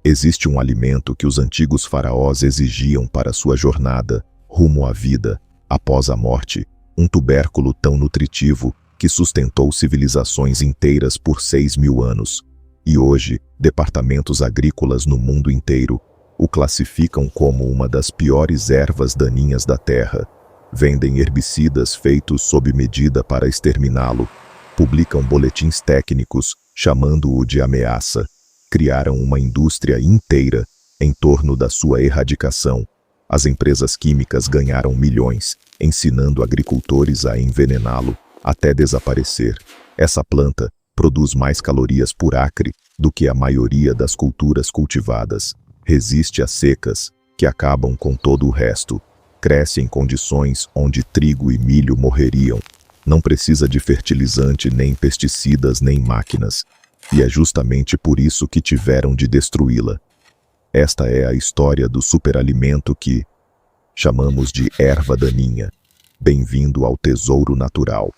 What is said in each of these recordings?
Existe um alimento que os antigos faraós exigiam para sua jornada rumo à vida após a morte, um tubérculo tão nutritivo que sustentou civilizações inteiras por 6.000 anos. E hoje, departamentos agrícolas no mundo inteiro o classificam como uma das piores ervas daninhas da terra. Vendem herbicidas feitos sob medida para exterminá-lo. Publicam boletins técnicos chamando-o de ameaça. Criaram uma indústria inteira em torno da sua erradicação. As empresas químicas ganharam milhões, ensinando agricultores a envenená-lo até desaparecer. Essa planta produz mais calorias por acre do que a maioria das culturas cultivadas. Resiste às secas, que acabam com todo o resto. Cresce em condições onde trigo e milho morreriam. Não precisa de fertilizante, nem pesticidas, nem máquinas. E é justamente por isso que tiveram de destruí-la. Esta é a história do superalimento que chamamos de erva daninha. Bem-vindo ao tesouro natural.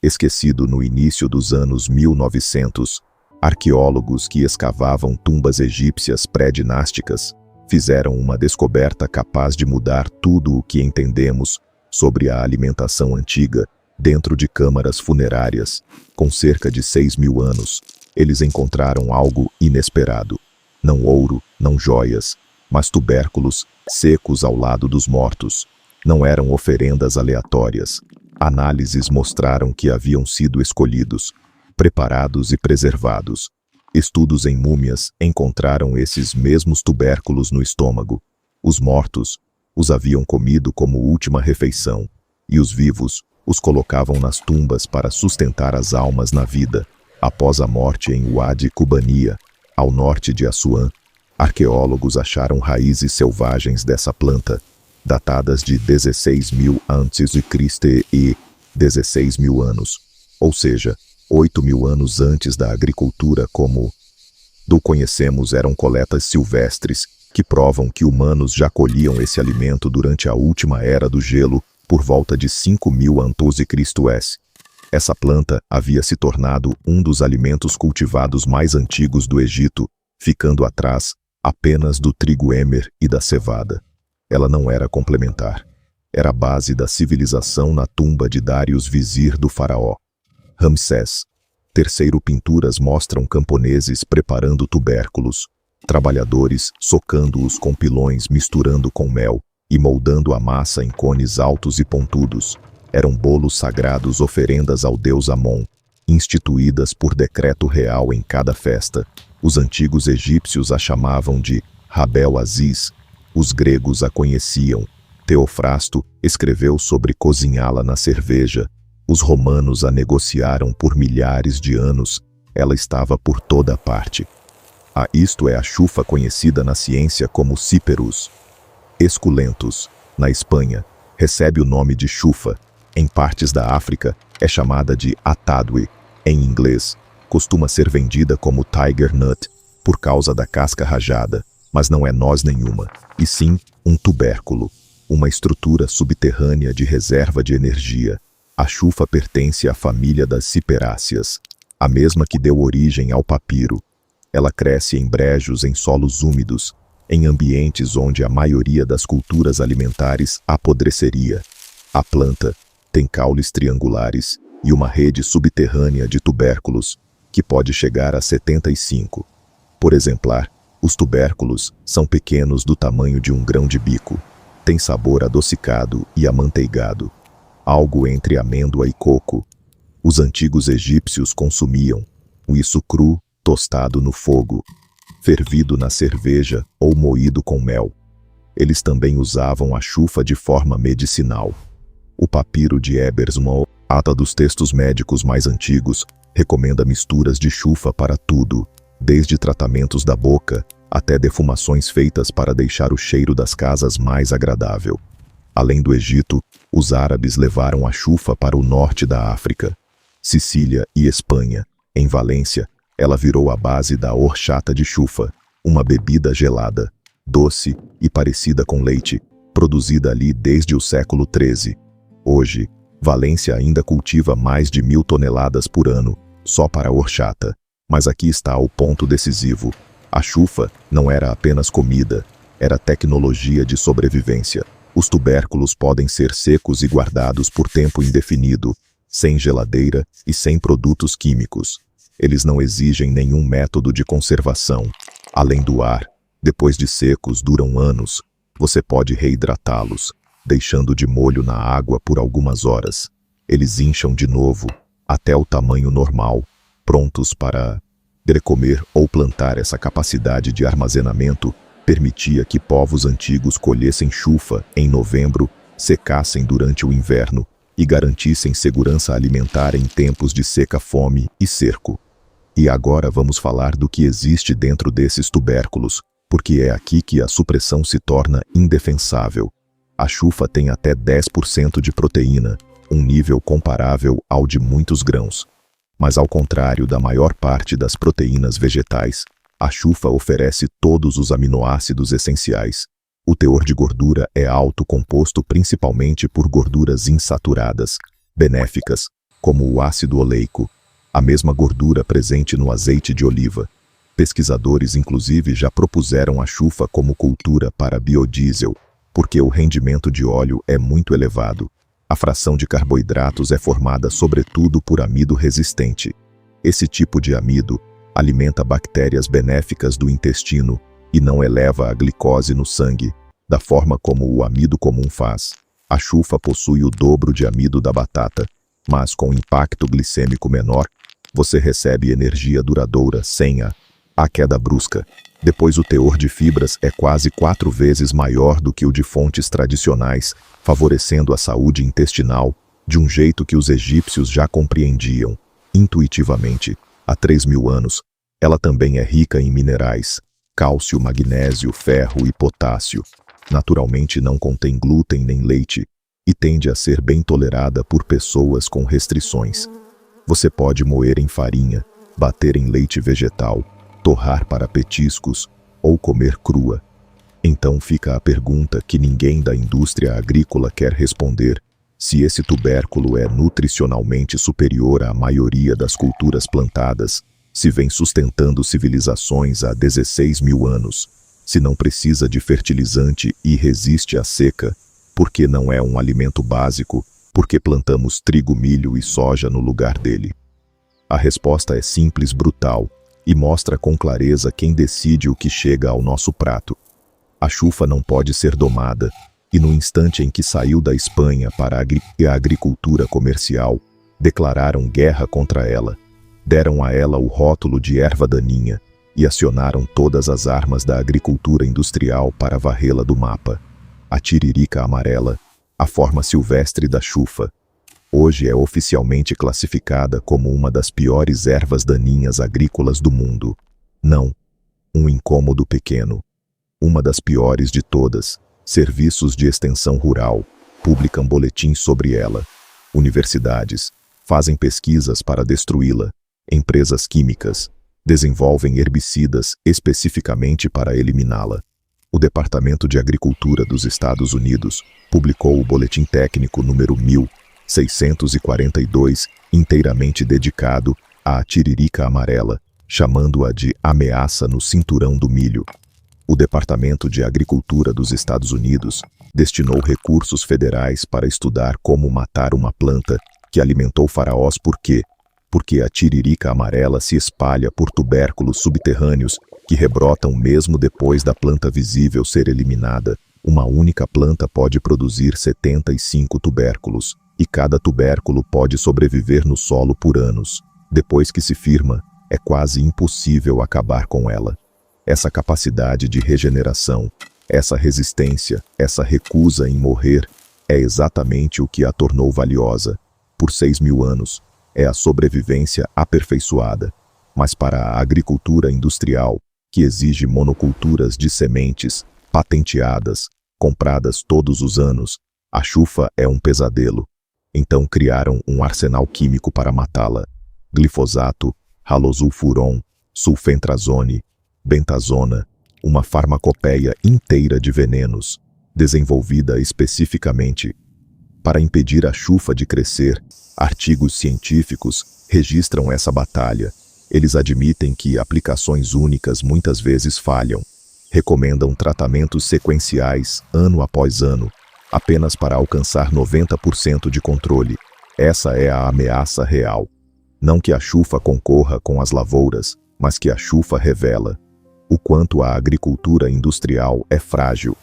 Esquecido no início dos anos 1900, arqueólogos que escavavam tumbas egípcias pré-dinásticas fizeram uma descoberta capaz de mudar tudo o que entendemos sobre a alimentação antiga dentro de câmaras funerárias. Com cerca de 6.000 anos, eles encontraram algo inesperado. Não ouro, não joias, mas tubérculos secos ao lado dos mortos. Não eram oferendas aleatórias. Análises mostraram que haviam sido escolhidos, preparados e preservados. Estudos em múmias encontraram esses mesmos tubérculos no estômago. Os mortos os haviam comido como última refeição, e os vivos os colocavam nas tumbas para sustentar as almas na vida. Após a morte em Wadi Kubania, ao norte de Assuã, arqueólogos acharam raízes selvagens dessa planta, datadas de 16.000 a.C. e 16.000 anos, ou seja, 8.000 anos antes da agricultura como do conhecemos. Eram coletas silvestres que provam que humanos já colhiam esse alimento durante a última era do gelo, por volta de 5.000 a.C. Essa planta havia se tornado um dos alimentos cultivados mais antigos do Egito, ficando atrás apenas do trigo emer e da cevada. Ela não era complementar. Era a base da civilização na tumba de Darius, vizir do faraó Ramsés III. Pinturas mostram camponeses preparando tubérculos, trabalhadores socando-os com pilões, misturando com mel e moldando a massa em cones altos e pontudos. Eram bolos sagrados, oferendas ao deus Amon, instituídas por decreto real em cada festa. Os antigos egípcios a chamavam de Rabel Aziz. Os gregos a conheciam. Teofrasto escreveu sobre cozinhá-la na cerveja. Os romanos a negociaram por milhares de anos. Ela estava por toda parte. Isto é a chufa conhecida na ciência como Cyperus esculentus. Na Espanha, recebe o nome de chufa. Em partes da África, é chamada de atadwe. Em inglês, costuma ser vendida como tiger nut, por causa da casca rajada, mas não é noz nenhuma, e sim um tubérculo, uma estrutura subterrânea de reserva de energia. A chufa pertence à família das ciperáceas, a mesma que deu origem ao papiro. Ela cresce em brejos em solos úmidos, em ambientes onde a maioria das culturas alimentares apodreceria. A planta tem caules triangulares e uma rede subterrânea de tubérculos, que pode chegar a 75 por exemplar. Os tubérculos são pequenos, do tamanho de um grão de bico. Tem sabor adocicado e amanteigado, algo entre amêndoa e coco. Os antigos egípcios consumiam isso cru, tostado no fogo, fervido na cerveja ou moído com mel. Eles também usavam a chufa de forma medicinal. O papiro de Ebersmall, ata dos textos médicos mais antigos, recomenda misturas de chufa para tudo, desde tratamentos da boca até defumações feitas para deixar o cheiro das casas mais agradável. Além do Egito, os árabes levaram a chufa para o norte da África, Sicília e Espanha. Em Valência, ela virou a base da horchata de chufa, uma bebida gelada, doce e parecida com leite, produzida ali desde o século XIII. Hoje, Valência ainda cultiva mais de 1.000 toneladas por ano, só para a horchata. Mas aqui está o ponto decisivo. A chufa não era apenas comida, era tecnologia de sobrevivência. Os tubérculos podem ser secos e guardados por tempo indefinido, sem geladeira e sem produtos químicos. Eles não exigem nenhum método de conservação. Além do ar, depois de secos duram anos, você pode reidratá-los, deixando de molho na água por algumas horas. Eles incham de novo, até o tamanho normal, prontos para comer ou plantar. Essa capacidade de armazenamento permitia que povos antigos colhessem chufa em novembro, secassem durante o inverno e garantissem segurança alimentar em tempos de seca, fome e cerco. E agora vamos falar do que existe dentro desses tubérculos, porque é aqui que a supressão se torna indefensável. A chufa tem até 10% de proteína, um nível comparável ao de muitos grãos. Mas ao contrário da maior parte das proteínas vegetais, a chufa oferece todos os aminoácidos essenciais. O teor de gordura é alto, composto principalmente por gorduras insaturadas, benéficas, como o ácido oleico, a mesma gordura presente no azeite de oliva. Pesquisadores inclusive já propuseram a chufa como cultura para biodiesel, porque o rendimento de óleo é muito elevado. A fração de carboidratos é formada sobretudo por amido resistente. Esse tipo de amido alimenta bactérias benéficas do intestino e não eleva a glicose no sangue, da forma como o amido comum faz. A chufa possui o dobro de amido da batata, mas com impacto glicêmico menor, você recebe energia duradoura sem a queda brusca. Depois, o teor de fibras é quase 4 vezes maior do que o de fontes tradicionais, favorecendo a saúde intestinal de um jeito que os egípcios já compreendiam intuitivamente há 3.000 anos. Ela também é rica em minerais, cálcio, magnésio, ferro e potássio. Naturalmente não contém glúten nem leite e tende a ser bem tolerada por pessoas com restrições. Você pode moer em farinha, bater em leite vegetal, torrar para petiscos ou comer crua. Então fica a pergunta que ninguém da indústria agrícola quer responder: se esse tubérculo é nutricionalmente superior à maioria das culturas plantadas, se vem sustentando civilizações há 16.000 anos, se não precisa de fertilizante e resiste à seca, por que não é um alimento básico? Por que plantamos trigo, milho e soja no lugar dele? A resposta é simples, brutal, e mostra com clareza quem decide o que chega ao nosso prato. A chufa não pode ser domada, e no instante em que saiu da Espanha para a agricultura comercial, declararam guerra contra ela, deram a ela o rótulo de erva daninha e acionaram todas as armas da agricultura industrial para varrê-la do mapa. A tiririca amarela, a forma silvestre da chufa, hoje é oficialmente classificada como uma das piores ervas daninhas agrícolas do mundo. Não, um incômodo pequeno. Uma das piores de todas. Serviços de extensão rural publicam boletins sobre ela. Universidades fazem pesquisas para destruí-la. Empresas químicas desenvolvem herbicidas especificamente para eliminá-la. O Departamento de Agricultura dos Estados Unidos publicou o Boletim Técnico número 1642, inteiramente dedicado à tiririca amarela, chamando-a de ameaça no cinturão do milho. O Departamento de Agricultura dos Estados Unidos destinou recursos federais para estudar como matar uma planta que alimentou faraós. Por quê? Porque a tiririca amarela se espalha por tubérculos subterrâneos que rebrotam mesmo depois da planta visível ser eliminada. Uma única planta pode produzir 75 tubérculos, e cada tubérculo pode sobreviver no solo por anos. Depois que se firma, é quase impossível acabar com ela. Essa capacidade de regeneração, essa resistência, essa recusa em morrer, é exatamente o que a tornou valiosa. Por 6.000 anos, é a sobrevivência aperfeiçoada. Mas para a agricultura industrial, que exige monoculturas de sementes, patenteadas, compradas todos os anos, a chufa é um pesadelo. Então criaram um arsenal químico para matá-la. Glifosato, halosulfuron, sulfentrazone, bentazona, uma farmacopeia inteira de venenos, desenvolvida especificamente para impedir a chufa de crescer. Artigos científicos registram essa batalha. Eles admitem que aplicações únicas muitas vezes falham. Recomendam tratamentos sequenciais, ano após ano, apenas para alcançar 90% de controle. Essa é a ameaça real. Não que a chufa concorra com as lavouras, mas que a chufa revela o quanto a agricultura industrial é frágil.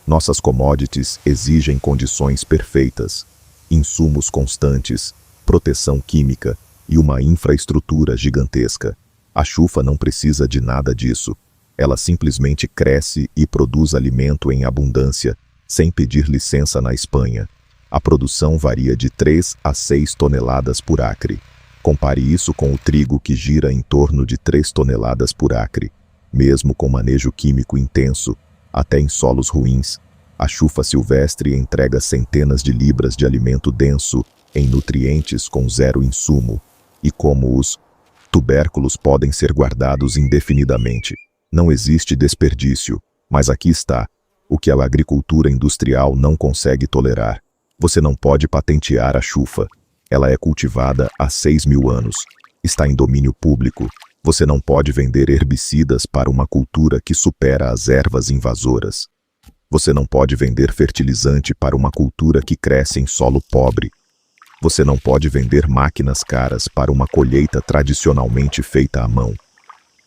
Nossas commodities exigem condições perfeitas, insumos constantes, proteção química e uma infraestrutura gigantesca. A chufa não precisa de nada disso. Ela simplesmente cresce e produz alimento em abundância, sem pedir licença na Espanha. A produção varia de 3 a 6 toneladas por acre. Compare isso com o trigo, que gira em torno de 3 toneladas por acre. Mesmo com manejo químico intenso, até em solos ruins, a chufa silvestre entrega centenas de libras de alimento denso em nutrientes com zero insumo. E como os tubérculos podem ser guardados indefinidamente? Não existe desperdício, mas aqui está o que a agricultura industrial não consegue tolerar. Você não pode patentear a chufa. Ela é cultivada há 6.000 anos. Está em domínio público. Você não pode vender herbicidas para uma cultura que supera as ervas invasoras. Você não pode vender fertilizante para uma cultura que cresce em solo pobre. Você não pode vender máquinas caras para uma colheita tradicionalmente feita à mão.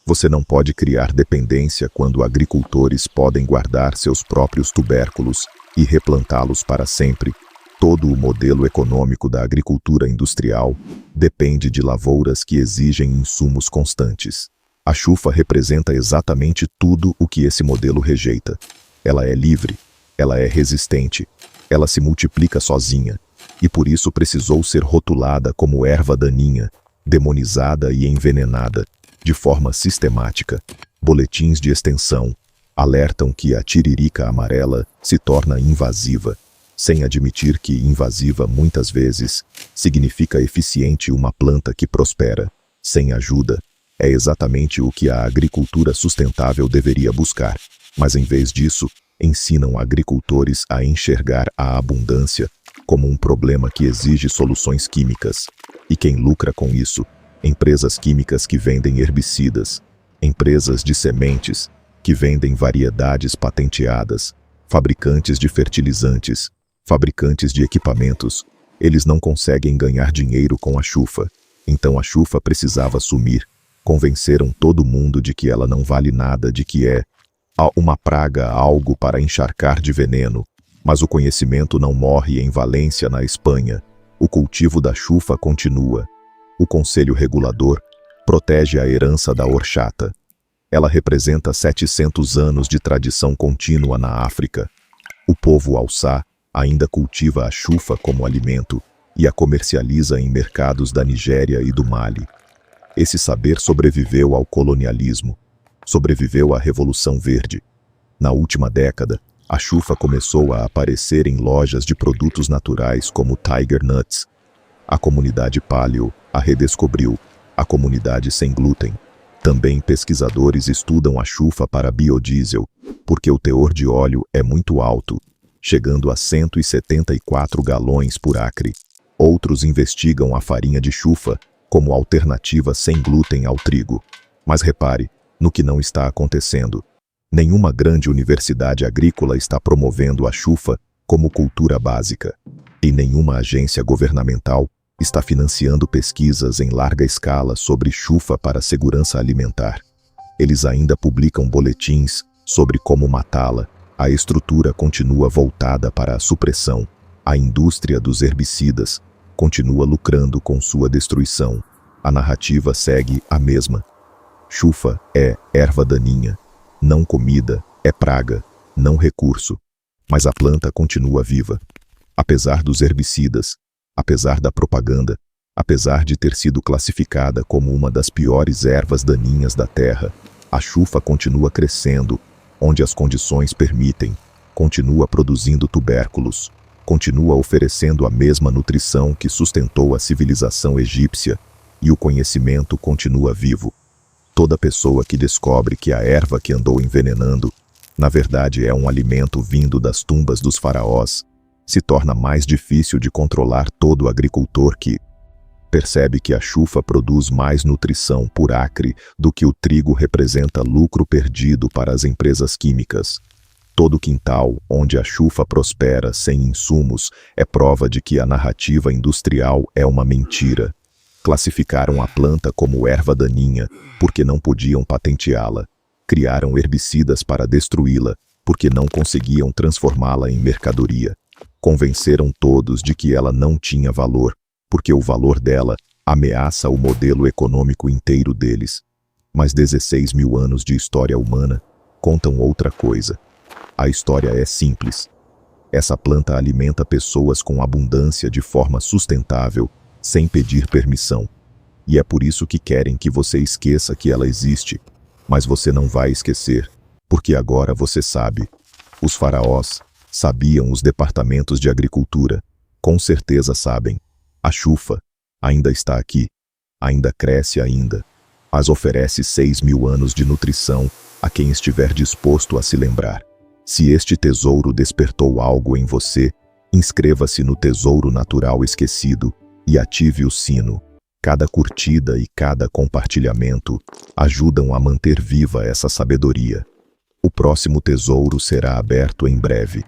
Você não pode criar dependência quando agricultores podem guardar seus próprios tubérculos e replantá-los para sempre. Todo o modelo econômico da agricultura industrial depende de lavouras que exigem insumos constantes. A chufa representa exatamente tudo o que esse modelo rejeita. Ela é livre, ela é resistente, ela se multiplica sozinha, e por isso precisou ser rotulada como erva daninha, demonizada e envenenada, de forma sistemática. Boletins de extensão alertam que a tiririca amarela se torna invasiva, sem admitir que invasiva muitas vezes significa eficiente, uma planta que prospera, sem ajuda. É exatamente o que a agricultura sustentável deveria buscar, mas em vez disso, ensinam agricultores a enxergar a abundância como um problema que exige soluções químicas. E quem lucra com isso? Empresas químicas que vendem herbicidas, empresas de sementes que vendem variedades patenteadas, fabricantes de fertilizantes, fabricantes de equipamentos. Eles não conseguem ganhar dinheiro com a chufa, então a chufa precisava sumir. Convenceram todo mundo de que ela não vale nada, de que é uma praga, algo para encharcar de veneno. Mas o conhecimento não morre em Valência, na Espanha. O cultivo da chufa continua. O Conselho Regulador protege a herança da horchata. Ela representa 700 anos de tradição contínua na África. O povo Hausa ainda cultiva a chufa como alimento e a comercializa em mercados da Nigéria e do Mali. Esse saber sobreviveu ao colonialismo, sobreviveu à Revolução Verde. Na última década, a chufa começou a aparecer em lojas de produtos naturais como Tiger Nuts. A comunidade paleo a redescobriu, a comunidade sem glúten. Também pesquisadores estudam a chufa para biodiesel, porque o teor de óleo é muito alto, chegando a 174 galões por acre. Outros investigam a farinha de chufa como alternativa sem glúten ao trigo. Mas repare no que não está acontecendo. Nenhuma grande universidade agrícola está promovendo a chufa como cultura básica. E nenhuma agência governamental está financiando pesquisas em larga escala sobre chufa para segurança alimentar. Eles ainda publicam boletins sobre como matá-la. A estrutura continua voltada para a supressão. A indústria dos herbicidas continua lucrando com sua destruição. A narrativa segue a mesma. Chufa é erva daninha, não comida, é praga, não recurso. Mas a planta continua viva. Apesar dos herbicidas, apesar da propaganda, apesar de ter sido classificada como uma das piores ervas daninhas da terra, a chufa continua crescendo, onde as condições permitem, continua produzindo tubérculos, continua oferecendo a mesma nutrição que sustentou a civilização egípcia, e o conhecimento continua vivo. Toda pessoa que descobre que a erva que andou envenenando, na verdade é um alimento vindo das tumbas dos faraós, se torna mais difícil de controlar todo agricultor que percebe que a chufa produz mais nutrição por acre do que o trigo representa lucro perdido para as empresas químicas. Todo quintal onde a chufa prospera sem insumos é prova de que a narrativa industrial é uma mentira. Classificaram a planta como erva daninha porque não podiam patenteá-la. Criaram herbicidas para destruí-la porque não conseguiam transformá-la em mercadoria. Convenceram todos de que ela não tinha valor, porque o valor dela ameaça o modelo econômico inteiro deles. Mas 16 mil anos de história humana contam outra coisa. A história é simples. Essa planta alimenta pessoas com abundância de forma sustentável, sem pedir permissão. E é por isso que querem que você esqueça que ela existe. Mas você não vai esquecer, porque agora você sabe. Os faraós sabiam, os departamentos de agricultura com certeza sabem. A chufa ainda está aqui, ainda cresce ainda, mas oferece 6 mil anos de nutrição a quem estiver disposto a se lembrar. Se este tesouro despertou algo em você, inscreva-se no Tesouro Natural Esquecido e ative o sino. Cada curtida e cada compartilhamento ajudam a manter viva essa sabedoria. O próximo tesouro será aberto em breve.